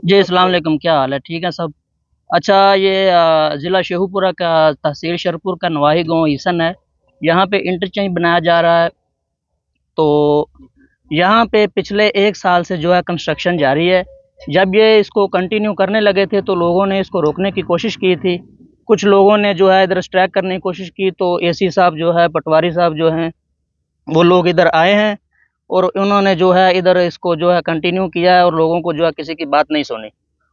جی السلام علیکم، کیا حال ہے؟ ٹھیک ہے سب؟ اچھا، یہ ضلع شیخو پورہ کا تحصیل شرپور کا نواحی گاؤں ایسن ہے۔ یہاں پہ انٹرچینج بنایا جا رہا ہے، تو یہاں پہ پچھلے 1 سال سے جو ہے کنسٹرکشن جاری ہے۔ جب یہ اس کو کنٹینیو کرنے لگے تھے تو لوگوں نے اس کو روکنے کی کوشش کی تھی۔ کچھ لوگوں نے جو ہے ادھر اسٹرائک کرنے کی کوشش کی، تو اے سی صاحب جو ہے، پٹواری صاحب جو ہیں، وہ لوگ ادھر آئے ہیں اور انہوں نے جو ہے ادھر اس کو جو ہے کنٹینیو کیا ہے، اور لوگوں کو جو ہے کسی کی بات نہیں سنی،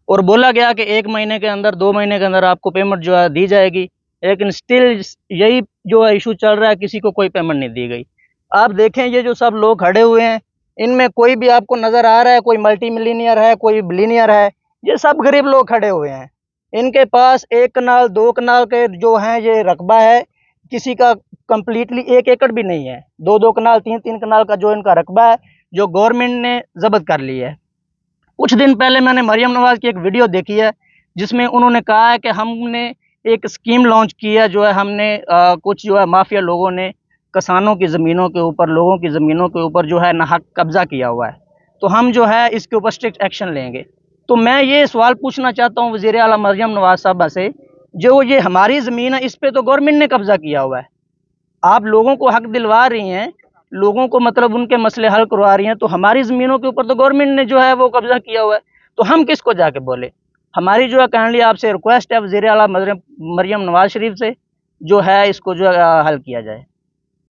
اور بولا گیا کہ 1 مہینے کے اندر 2 مہینے کے اندر آپ کو پیمنٹ جو ہے دی جائے گی، لیکن سٹل یہی جو ہے ایشو چل رہا ہے، کسی کو کوئی پیمنٹ نہیں دی گئی۔ آپ دیکھیں یہ جو سب لوگ کھڑے ہوئے ہیں، ان میں کوئی بھی آپ کو نظر آ رہا ہے کوئی ملٹی ملینئر ہے، کوئی بلینئر ہے؟ یہ سب غریب لوگ کھڑے ہوئے ہیں۔ ان کے پاس 1 کنال 2 کنال کے جو ہیں یہ رقبہ ہے، کسی کا کمپلیٹلی 1 ایکڑ بھی نہیں ہے، 2 کنال 3 کنال کا جو ان کا رقبہ ہے، جو گورنمنٹ نے ضبط کر لی ہے۔ کچھ دن پہلے میں نے مریم نواز کی ایک ویڈیو دیکھی ہے، جس میں انہوں نے کہا ہے کہ ہم نے ایک اسکیم لانچ کی ہے، جو ہے ہم نے کچھ جو ہے مافیا لوگوں نے کسانوں کی زمینوں کے اوپر، لوگوں کی زمینوں کے اوپر جو ہے ناحق قبضہ کیا ہوا ہے، تو ہم جو ہے اس کے اوپر اسٹرکٹ ایکشن لیں گے۔ تو میں یہ سوال پوچھنا چاہتا ہوں وزیر اعلیٰ مریم نواز صاحبہ سے، جو یہ ہماری زمین ہے اس پہ تو گورنمنٹ نے قبضہ کیا ہوا ہے، آپ لوگوں کو حق دلوا رہی ہیں، لوگوں کو مطلب ان کے مسئلے حل کروا رہی ہیں، تو ہماری زمینوں کے اوپر تو گورنمنٹ نے جو ہے وہ قبضہ کیا ہوا ہے، تو ہم کس کو جا کے بولے؟ ہماری جو ہے کائنڈلی آپ سے ریکویسٹ ہے وزیر اعلیٰ مریم نواز شریف سے، جو ہے اس کو جو ہے حل کیا جائے۔